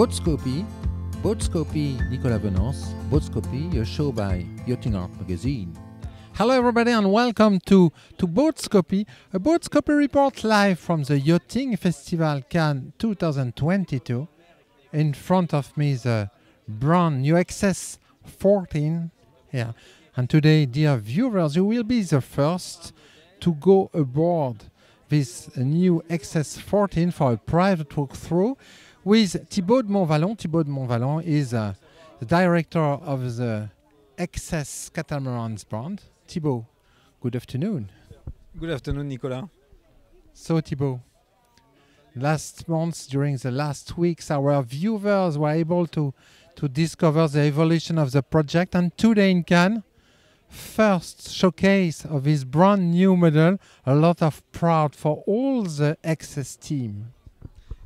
BoatScopy, BoatScopy Nicolas Venance, BoatScopy, a show by Yachting Art magazine. Hello everybody and welcome to BoatScopy, a BoatScopy report live from the Yachting Festival Cannes 2022. In front of me is a brand new EXCESS 14 here. And today, dear viewers, you will be the first to go aboard this new EXCESS 14 for a private walkthrough with Thibault de Montvallon. Thibault de Montvallon is the director of the EXCESS Catamarans brand. Thibault, good afternoon. Good afternoon, Nicolas. So Thibault, last month, during the last weeks, our viewers were able to discover the evolution of the project, and today in Cannes, first showcase of this brand new model, a lot of pride for all the EXCESS team.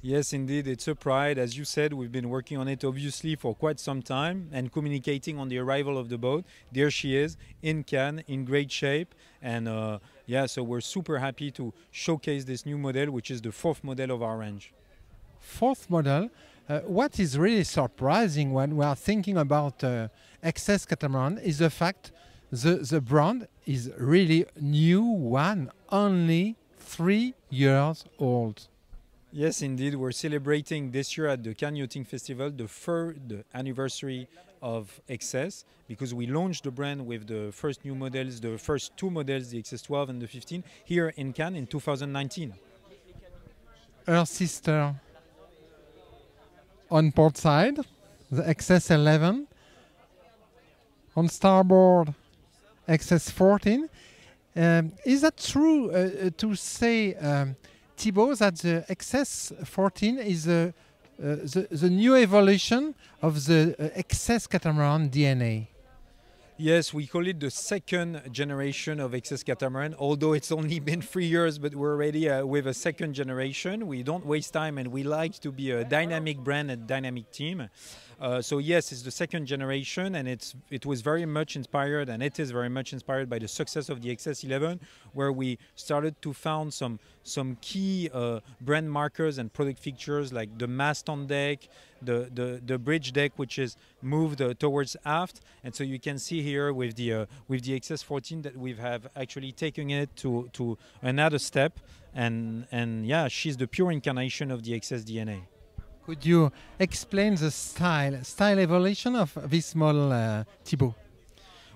Yes, indeed, it's a pride. As you said, we've been working on it obviously for quite some time and communicating on the arrival of the boat. There she is in Cannes, in great shape. And yeah, so we're super happy to showcase this new model, which is the fourth model of our range. Fourth model. What is really surprising when we are thinking about EXCESS catamaran is the fact the brand is really new one, only 3 years old. Yes, indeed. We're celebrating this year at the Cannes Yachting Festival the 3rd anniversary of EXCESS, because we launched the brand with the first new models, the first 2 models, the EXCESS 12 and the 15, here in Cannes in 2019. Her sister on port side, the EXCESS 11, on starboard EXCESS 14. Is that true to say, Thibault, that the EXCESS 14 is the new evolution of the EXCESS catamaran DNA? Yes, we call it the 2nd generation of EXCESS catamaran, although it's only been 3 years, but we're already with a 2nd generation. We don't waste time and we like to be a dynamic brand and dynamic team. So yes, it's the 2nd generation, and it was very much inspired, and it is very much inspired by the success of the EXCESS 11, where we started to found some key brand markers and product features like the mast on deck, the bridge deck, which is moved towards aft. And so you can see here with the EXCESS 14 that we have actually taken it to another step, and yeah, she's the pure incarnation of the EXCESS DNA. Could you explain the style evolution of this model, Thibault?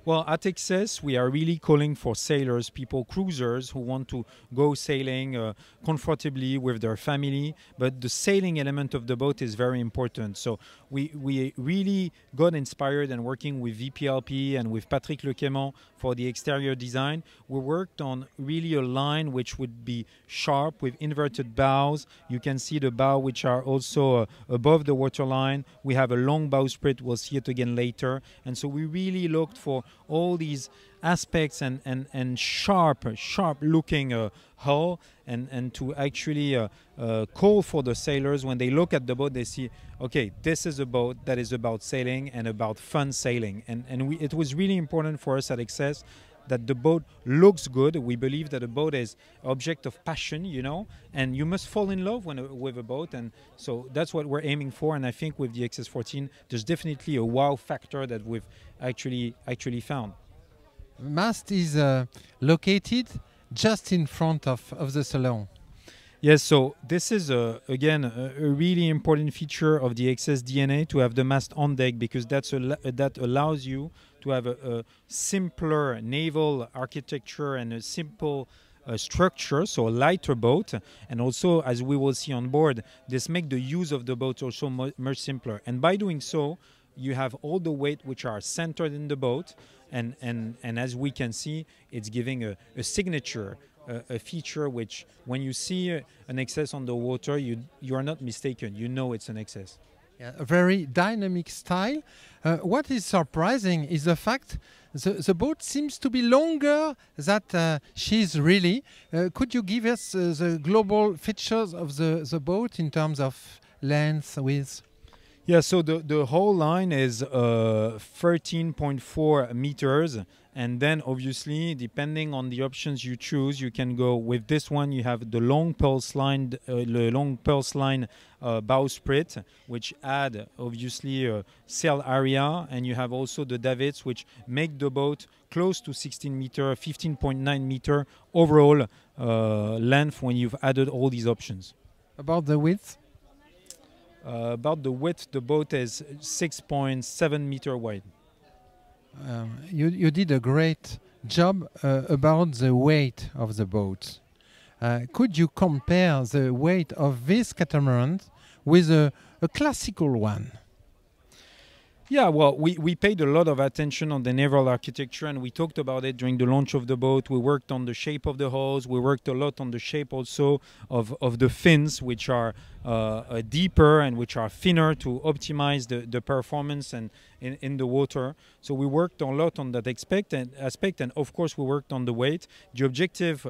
Well, at EXCESS, we are really calling for sailors, cruisers who want to go sailing comfortably with their family, but the sailing element of the boat is very important. So we really got inspired and working with VPLP and with Patrick Lequaimant for the exterior design. We worked on really a line which would be sharp with inverted bows. You can see the bow which are also above the waterline. We have a long bowsprit, we'll see it again later. And so we really looked for all these aspects and sharp looking hull, and to actually call for the sailors when they look at the boat, they see, okay, this is a boat that is about sailing and about fun sailing. And it was really important for us at EXCESS that the boat looks good. We believe that a boat is object of passion, you know, and you must fall in love with a boat. And so that's what we're aiming for. And I think with the EXCESS 14, there's definitely a wow factor that we've actually found. Mast is located just in front of the Saloon. Yes, so this is again a really important feature of the EXCESS DNA, to have the mast on deck, because that allows you to have a simpler naval architecture and a simple structure, so a lighter boat. And also, as we will see on board, this makes the use of the boat also much simpler. And by doing so, you have all the weight which are centered in the boat, and as we can see, it's giving a signature, a feature which, when you see an EXCESS on the water, you are not mistaken. You know it's an EXCESS. Yeah, a very dynamic style. What is surprising is the fact the boat seems to be longer than she's really. Could you give us the global features of the boat in terms of length, width? Yeah, so the whole line is 13.4 meters, and then obviously depending on the options you choose, you can go with this one. You have the long pulse line, bowsprit, which add obviously sail area, and you have also the davits, which make the boat close to 16 meter, 15.9 meter overall length when you've added all these options. About the width? About the width, the boat is 6.7 meter wide. You did a great job about the weight of the boat. Could you compare the weight of this catamaran with a classical one? Yeah, well, we paid a lot of attention on the naval architecture, and we talked about it during the launch of the boat. We worked on the shape of the hulls. We worked a lot on the shape also of the fins, which are deeper and which are thinner to optimize the performance and in the water. So we worked a lot on that aspect, and of course we worked on the weight. The objective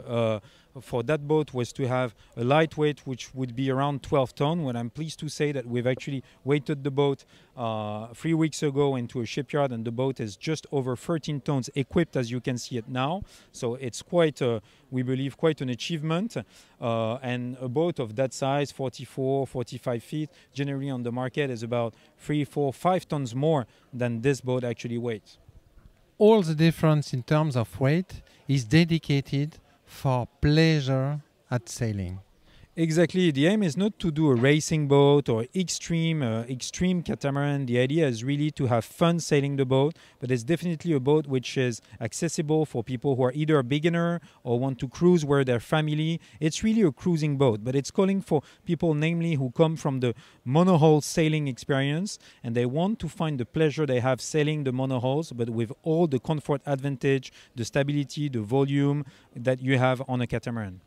for that boat was to have a lightweight which would be around 12 tons. Well, I'm pleased to say that we've actually weighted the boat 3 weeks ago into a shipyard, and the boat is just over 13 tons equipped, as you can see it now. So it's quite, we believe, quite an achievement. And a boat of that size, 44, 45 feet, generally on the market is about 3, 4, 5 tons more than this boat actually weighs. All the difference in terms of weight is dedicated for pleasure at sailing. Exactly. The aim is not to do a racing boat or extreme catamaran. The idea is really to have fun sailing the boat, but it's definitely a boat which is accessible for people who are either a beginner or want to cruise with their family. It's really a cruising boat, but it's calling for people, namely, who come from the monohull sailing experience, and they want to find the pleasure they have sailing the monohulls, but with all the comfort advantage, the stability, the volume that you have on a catamaran.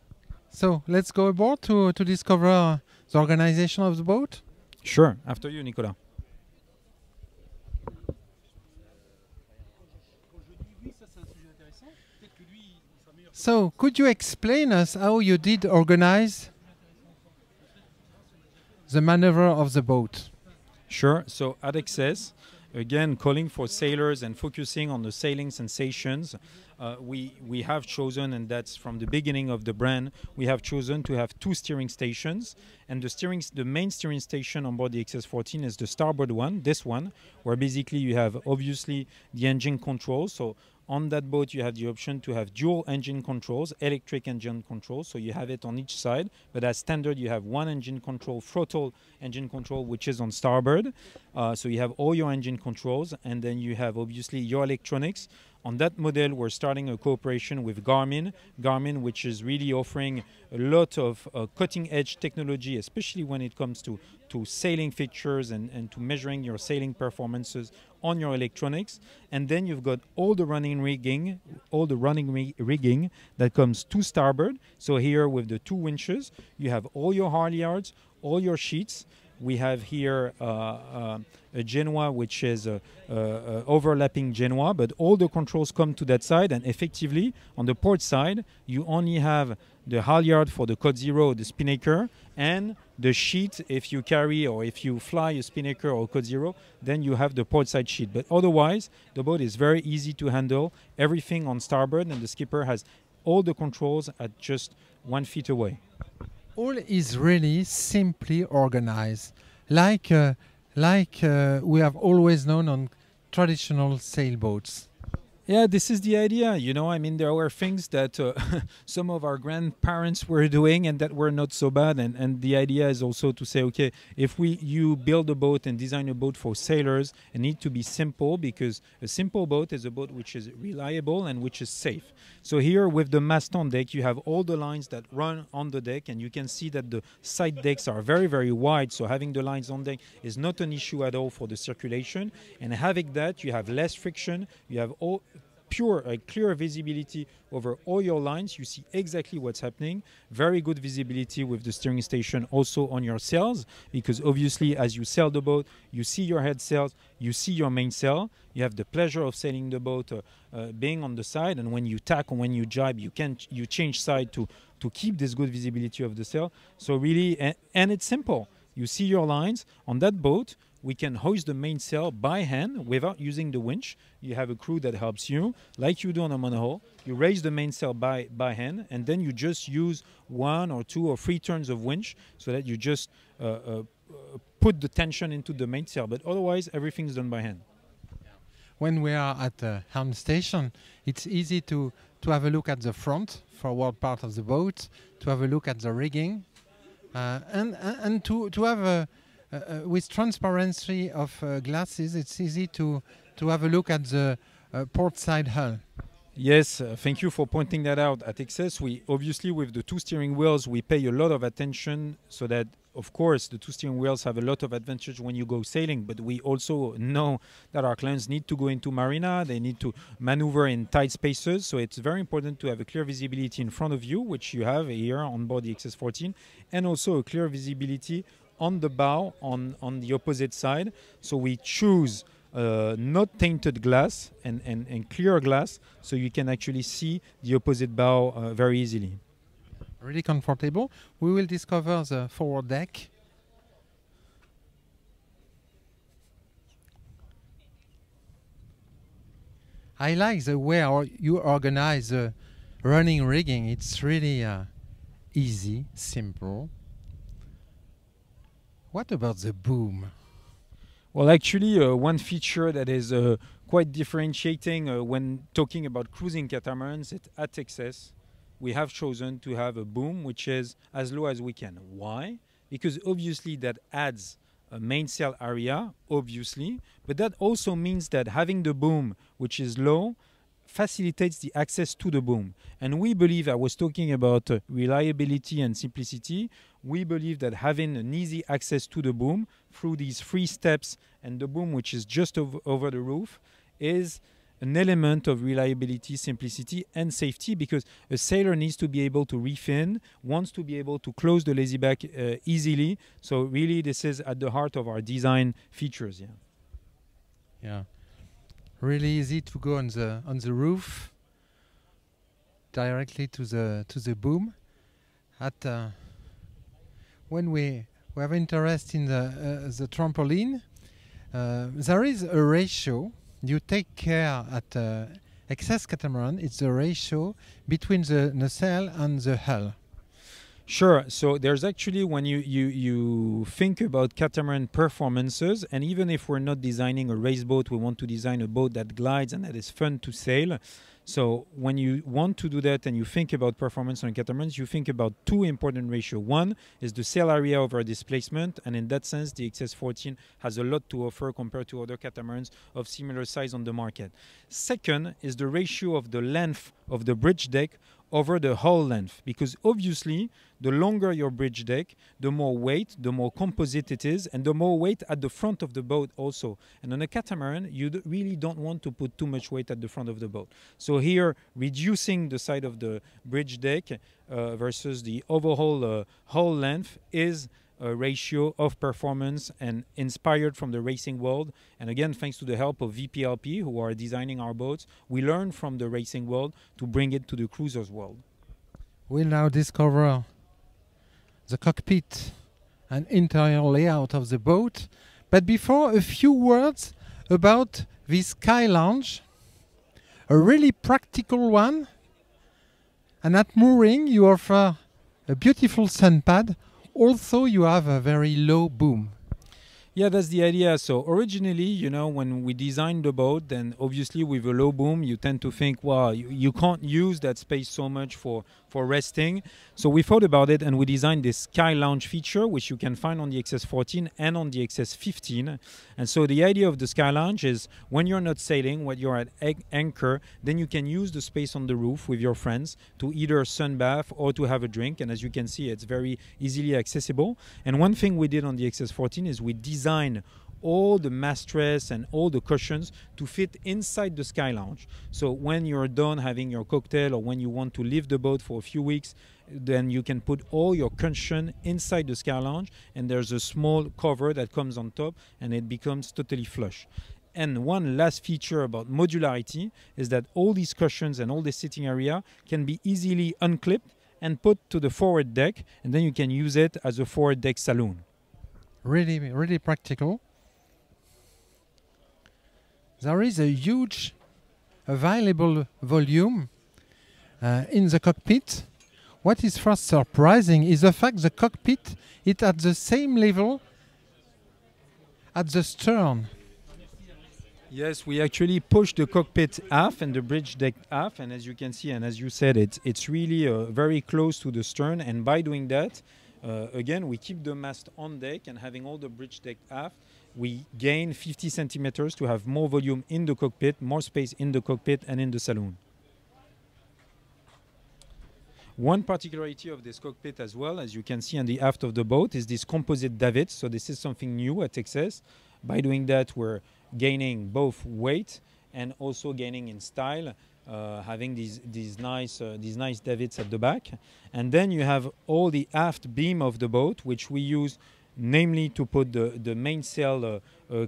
So let's go aboard to discover the organization of the boat? Sure. After you, Nicolas. So could you explain us how you did organize the maneuver of the boat? Sure. So at EXCESS, again, calling for sailors and focusing on the sailing sensations, we have chosen, and that's from the beginning of the brand, we have chosen to have 2 steering stations. And the main steering station on board the EXCESS 14 is the starboard one, this one, where basically you have obviously the engine controls. So on that boat, you have the option to have dual engine controls, electric engine controls, so you have it on each side. But as standard, you have one engine control, throttle engine control, which is on starboard. So you have all your engine controls, and then you have obviously your electronics. On that model, we're starting a cooperation with Garmin, which is really offering a lot of cutting-edge technology, especially when it comes to sailing features and to measuring your sailing performances on your electronics. And then you've got all the running rigging that comes to starboard. So here with the 2 winches, you have all your halyards, all your sheets. We have here a Genoa, which is overlapping Genoa, but all the controls come to that side, and effectively on the port side you only have the halyard for the Code Zero, the spinnaker, and the sheet. If you carry or if you fly a spinnaker or Code Zero, then you have the port side sheet. But otherwise the boat is very easy to handle, everything on starboard, and the skipper has all the controls at just 1 foot away. All is really simply organized, like we have always known on traditional sailboats. Yeah, this is the idea. You know, I mean, there were things that some of our grandparents were doing and that were not so bad. And the idea is also to say, okay, if you build a boat and design a boat for sailors, it needs to be simple, because a simple boat is a boat which is reliable and which is safe. So here with the mast on deck, you have all the lines that run on the deck, and you can see that the side decks are very, very wide. So having the lines on deck is not an issue at all for the circulation. And having that, you have less friction, you have clear visibility over all your lines. You see exactly what's happening. Very good visibility with the steering station also on your sails, because obviously as you sail the boat, you see your head sails, you see your mainsail. You have the pleasure of sailing the boat being on the side, and when you tack or when you jibe, you change side to keep this good visibility of the sail. So really, and it's simple. You see your lines on that boat. we can hoist the mainsail by hand without using the winch. You have a crew that helps you, like you do on a monohull. You raise the mainsail by hand, and then you just use 1 or 2 or 3 turns of winch so that you just put the tension into the mainsail. But otherwise, everything's done by hand. When we are at the helm station, it's easy to have a look at the front, forward part of the boat, to have a look at the rigging, and to have with transparency of glasses, it's easy to have a look at the port side hull. Yes, thank you for pointing that out. At EXCESS, we obviously, with the 2 steering wheels, we pay a lot of attention so that, of course, the 2 steering wheels have a lot of advantage when you go sailing, but we also know that our clients need to go into marina, they need to maneuver in tight spaces, so it's very important to have a clear visibility in front of you, which you have here on board the EXCESS 14, and also a clear visibility on the bow on the opposite side. So we choose not tainted glass and clear glass, so you can actually see the opposite bow very easily. Really comfortable. We will discover the forward deck. I like the way you organize the running rigging. It's really easy, simple. What about the boom? Well, actually, one feature that is quite differentiating when talking about cruising catamarans at EXCESS, we have chosen to have a boom which is as low as we can. Why? Because obviously that adds a mainsail area, obviously, but that also means that having the boom which is low facilitates the access to the boom. And we believe, I was talking about reliability and simplicity, we believe that having an easy access to the boom through these 3 steps and the boom which is just over the roof is an element of reliability, simplicity and safety, because a sailor needs to be able to reef in, wants to be able to close the lazy back easily. So really this is at the heart of our design features. Yeah. Really easy to go on the roof directly to the boom. When we have interest in the trampoline, there is a ratio you take care at EXCESS catamaran. It's the ratio between the nacelle and the hull. Sure. So there's actually, when you think about catamaran performances, and even if we're not designing a race boat, we want to design a boat that glides and that is fun to sail. So when you want to do that and you think about performance on catamarans, you think about 2 important ratios. One is the sail area over displacement, and in that sense, the EXCESS 14 has a lot to offer compared to other catamarans of similar size on the market. Second is the ratio of the length of the bridge deck over the hull length, because obviously the longer your bridge deck, the more weight, the more composite it is, and the more weight at the front of the boat also. And on a catamaran, you really don't want to put too much weight at the front of the boat. So here, reducing the side of the bridge deck versus the overall hull length is a ratio of performance and inspired from the racing world. And again, thanks to the help of VPLP, who are designing our boats, we learn from the racing world to bring it to the cruisers world. We'll now discover the cockpit and interior layout of the boat. But before, a few words about this Sky Lounge, a really practical one. And at mooring, you offer a beautiful sun pad. Also, you have a very low boom. Yeah, that's the idea. So originally, you know, when we designed the boat, then obviously with a low boom, you tend to think, well, you can't use that space so much for resting. So we thought about it and we designed this Sky Lounge feature, which you can find on the EXCESS 14 and on the EXCESS 15. And so the idea of the Sky Lounge is when you're not sailing, when you're at anchor, then you can use the space on the roof with your friends to either sunbath or to have a drink. And as you can see, it's very easily accessible. And one thing we did on the EXCESS 14 is we designed all the mattress and all the cushions to fit inside the Sky Lounge. So when you're done having your cocktail or when you want to leave the boat for a few weeks, then you can put all your cushion inside the Sky Lounge, and there's a small cover that comes on top and it becomes totally flush. And one last feature about modularity is that all these cushions and all the sitting area can be easily unclipped and put to the forward deck, and then you can use it as a forward deck saloon. Really, really practical. there is a huge available volume in the cockpit. What is first surprising is the fact the cockpit is at the same level at the stern. Yes, we actually push the cockpit aft and the bridge deck aft, and as you can see, and as you said, it's really very close to the stern. And by doing that, again, we keep the mast on deck, and having all the bridge deck aft, we gain 50 centimeters to have more volume in the cockpit, more space in the cockpit and in the saloon. One particularity of this cockpit as well, as you can see on the aft of the boat, is this composite davits. So this is something new at EXCESS. By doing that, we're gaining both weight and also gaining in style, having these nice davits at the back. And then you have all the aft beam of the boat, which we use namely to put the mainsail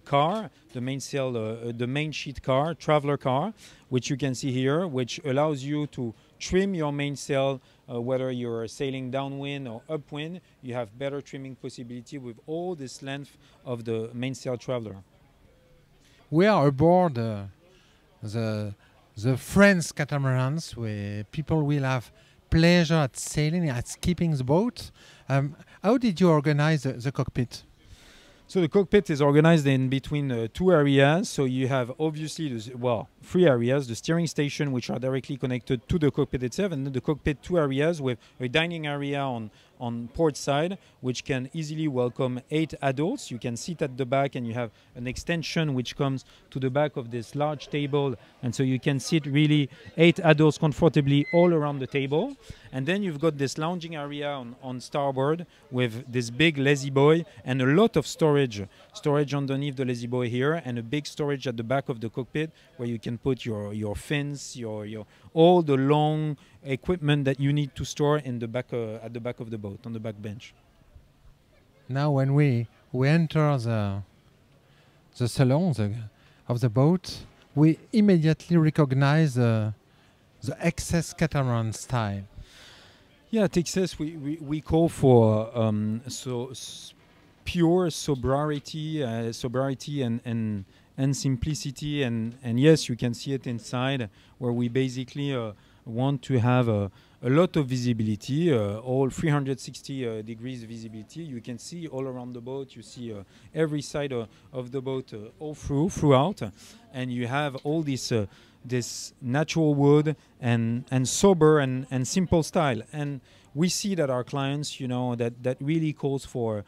car, the main sheet car, traveler car, which you can see here, which allows you to trim your mainsail, whether you're sailing downwind or upwind. You have better trimming possibility with all this length of the mainsail traveler. We are aboard the French catamarans, where people will have pleasure at sailing, at keeping the boat. How did you organize the cockpit? So the cockpit is organized in between two areas. So you have obviously, three areas: the steering station, which are directly connected to the cockpit itself, and then the cockpit two areas with a dining area on port side, which can easily welcome 8 adults. You can sit at the back, and you have an extension which comes to the back of this large table, and so you can sit really 8 adults comfortably all around the table. And then you've got this lounging area on starboard with this big lazy boy and a lot of storage underneath the lazy boy here, and a big storage at the back of the cockpit where you can put your fins, your all the long equipment that you need to store in the back at the back of the boat on the back bench. Now, when we enter the salon of the boat, we immediately recognize the EXCESS catamaran style. Yeah, at EXCESS we call for pure sobriety and simplicity, and yes, you can see it inside, where we basically want to have a lot of visibility, all 360 degrees visibility. You can see all around the boat. You see every side of the boat all throughout, and you have all this natural wood and sober and simple style. And we see that our clients, that really calls for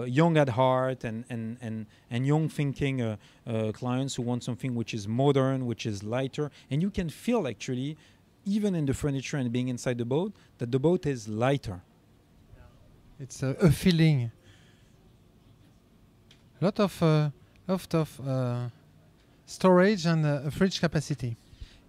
young at heart and young thinking clients who want something which is modern, which is lighter. And you can feel actually, even in the furniture and being inside the boat, that the boat is lighter. It's a feeling. Lot of storage and fridge capacity.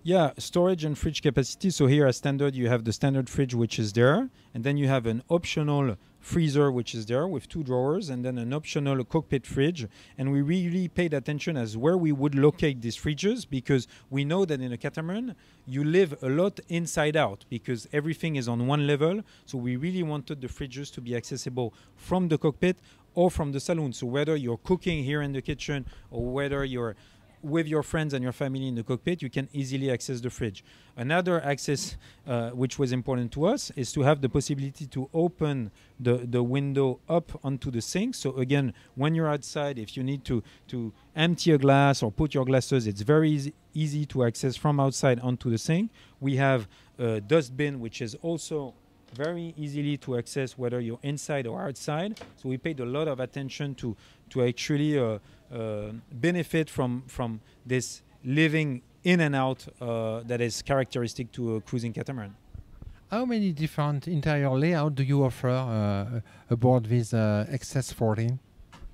Yeah, storage and fridge capacity. So here as standard, you have the standard fridge, which is there, and then you have an optional freezer, which is there with 2 drawers, and then an optional cockpit fridge. And we really paid attention as where we would locate these fridges, because we know that in a catamaran you live a lot inside out, because everything is on one level. So we really wanted the fridges to be accessible from the cockpit or from the saloon. So whether you're cooking here in the kitchen or whether you're with your friends and your family in the cockpit, you can easily access the fridge. Another access which was important to us is to have the possibility to open the window up onto the sink. So again, when you're outside, if you need to empty a glass or put your glasses, it's very easy to access from outside onto the sink. We have a dustbin, which is also very easily to access whether you're inside or outside. So we paid a lot of attention to actually benefit from this living in and out that is characteristic to a cruising catamaran. How many different interior layouts do you offer aboard this EXCESS 14?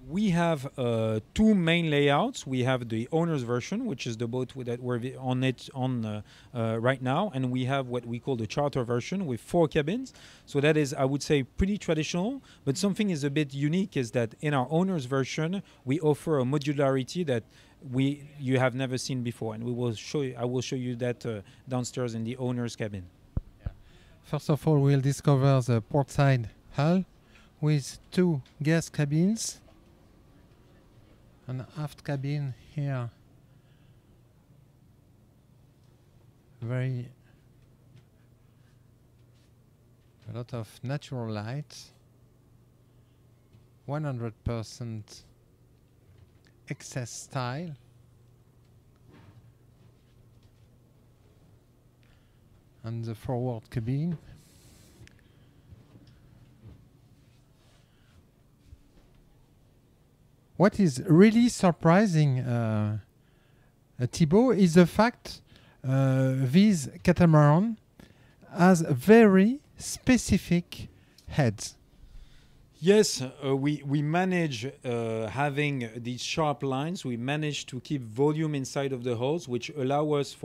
We have 2 main layouts. We have the owner's version, which is the boat that we're on right now, and we have what we call the charter version with 4 cabins. So that is, I would say, pretty traditional, but something is a bit unique is that in our owner's version, we offer a modularity that you have never seen before, and I will show you that downstairs in the owner's cabin. Yeah. First of all, we'll discover the portside hull with 2 guest cabins. An aft cabin here very a lot of natural light, 100% excess style, and the forward cabin. What is really surprising, Thibault, is the fact this catamaran has very specific heads. Yes, we manage having these sharp lines. We manage to keep volume inside of the hulls, which allow us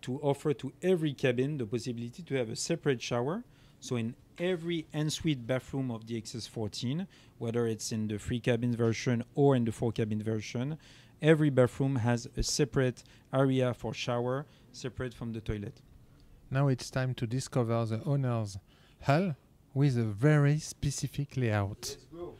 to offer to every cabin the possibility to have a separate shower. So in every ensuite bathroom of the XS14, whether it's in the 3-cabin version or in the 4-cabin version, every bathroom has a separate area for shower, separate from the toilet. Now it's time to discover the owner's hull with a very specific layout. Let's go.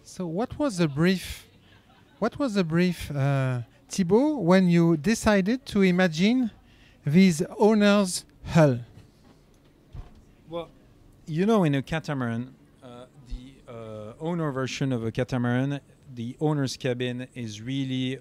So what was the brief, Thibault, when you decided to imagine this owner's hull? Well, you know, in a catamaran, the owner version of a catamaran, the owner's cabin is really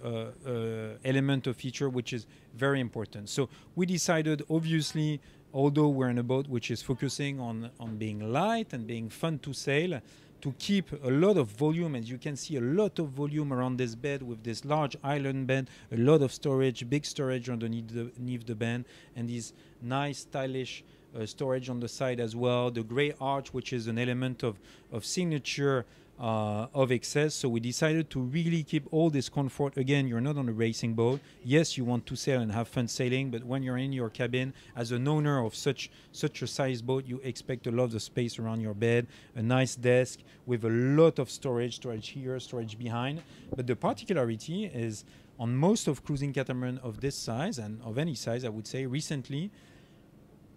an element of feature which is very important. So we decided, obviously, although we're in a boat which is focusing on being light and being fun to sail, to keep a lot of volume. As you can see, a lot of volume around this bed with this large island bed, a lot of storage, big storage underneath the bed, and these nice stylish storage on the side as well. The gray arch, which is an element of signature of excess. So we decided to really keep all this comfort. Again, you're not on a racing boat. Yes, you want to sail and have fun sailing, but when you're in your cabin as an owner of such a size boat, you expect a lot of space around your bed, a nice desk with a lot of storage here, storage behind. But the particularity is on most of cruising catamaran of this size, and of any size, I would say, recently,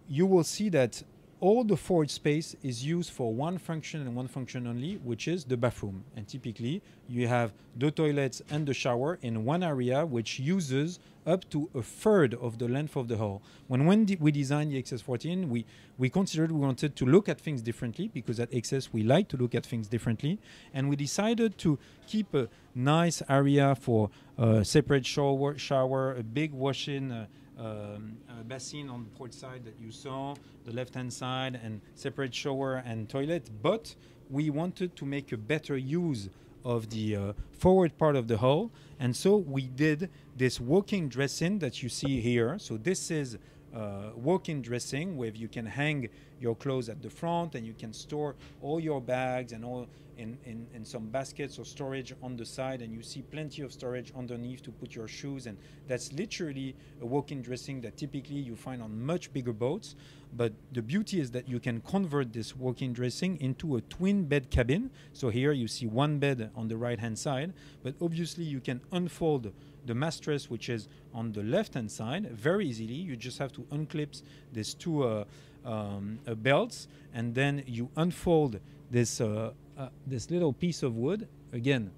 you will see that all the forward space is used for one function and one function only, which is the bathroom. And typically, you have the toilets and the shower in one area, which uses up to a third of the length of the hull. When we designed the XS14, we considered we wanted to look at things differently, because at XS we like to look at things differently. And we decided to keep a nice area for a separate shower, a big washing basin on the port side that you saw, the left-hand side, and separate shower and toilet. But we wanted to make a better use of the forward part of the hull, and so we did this walk-in dressing that you see here. So this is walk-in dressing where you can hang your clothes at the front, and you can store all your bags and all in some baskets or storage on the side, and you see plenty of storage underneath to put your shoes. And that's literally a walk-in dressing that typically you find on much bigger boats. But the beauty is that you can convert this walk-in dressing into a twin bed cabin. So here you see one bed on the right hand side, but obviously you can unfold the mattress, which is on the left hand side, very easily. You just have to unclip these two belts, and then you unfold this this little piece of wood. Again,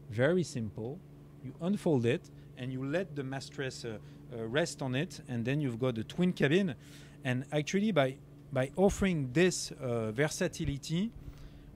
very simple. You unfold it and you let the mattress rest on it, and then you've got a twin cabin. And actually, by offering this versatility,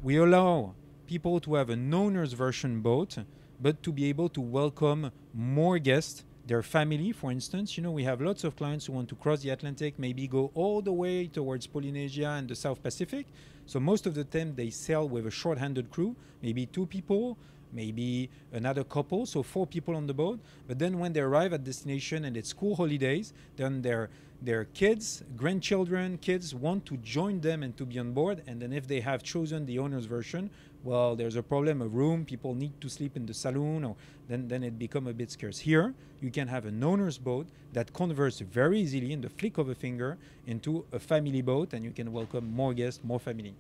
we allow people to have an owner's version boat, but to be able to welcome more guests, their family, for instance. You know, we have lots of clients who want to cross the Atlantic, maybe go all the way towards Polynesia and the South Pacific. So most of the time they sail with a short-handed crew, maybe 2 people, maybe another couple, so 4 people on the boat. But then when they arrive at destination and it's school holidays, then their kids, grandchildren, kids want to join them and to be on board. And then if they have chosen the owner's version, well, there's a problem of room. People need to sleep in the saloon, or then it becomes a bit scarce. Here, you can have an owner's boat that converts very easily in the flick of a finger into a family boat, and you can welcome more guests, more family.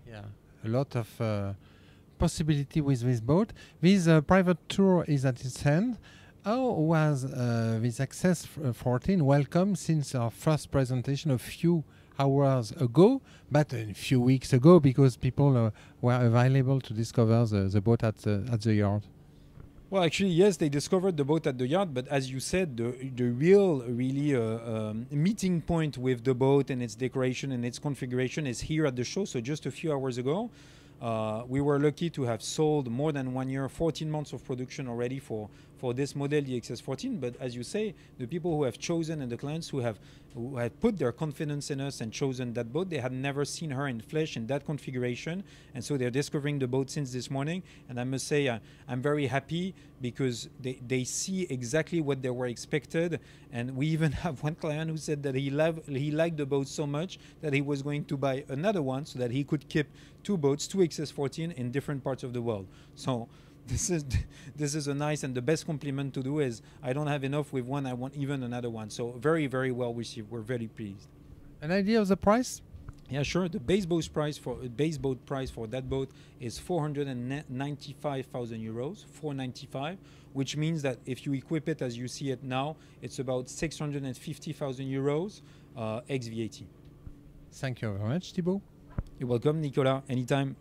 Yeah, a lot of possibility with this boat. This private tour is at its end. How was this XS14 welcome since our first presentation a few hours ago, but a few weeks ago, because people were available to discover the boat at the yard. Well, actually, yes, they discovered the boat at the yard, but as you said, the real, really meeting point with the boat and its decoration and its configuration is here at the show. So just a few hours ago, we were lucky to have sold more than 1 year, 14 months of production already for this model, the XS14. But as you say, the people who have chosen and the clients who have put their confidence in us and chosen that boat, they had never seen her in flesh in that configuration. And so they're discovering the boat since this morning. And I must say, I'm very happy because they see exactly what they were expected. And we even have one client who said that he liked the boat so much that he was going to buy another one so that he could keep two boats, two XS14 in different parts of the world. So this is a nice, and the best compliment to do is I don't have enough with one, I want even another one. So very, very well received. We're very pleased. An idea of the price? Yeah, sure. The base boat price for that boat is 495,000 euros, 495, which means that if you equip it as you see it now, it's about 650,000 euros ex VAT. Thank you very much, Thibault. You're welcome, Nicolas. Anytime.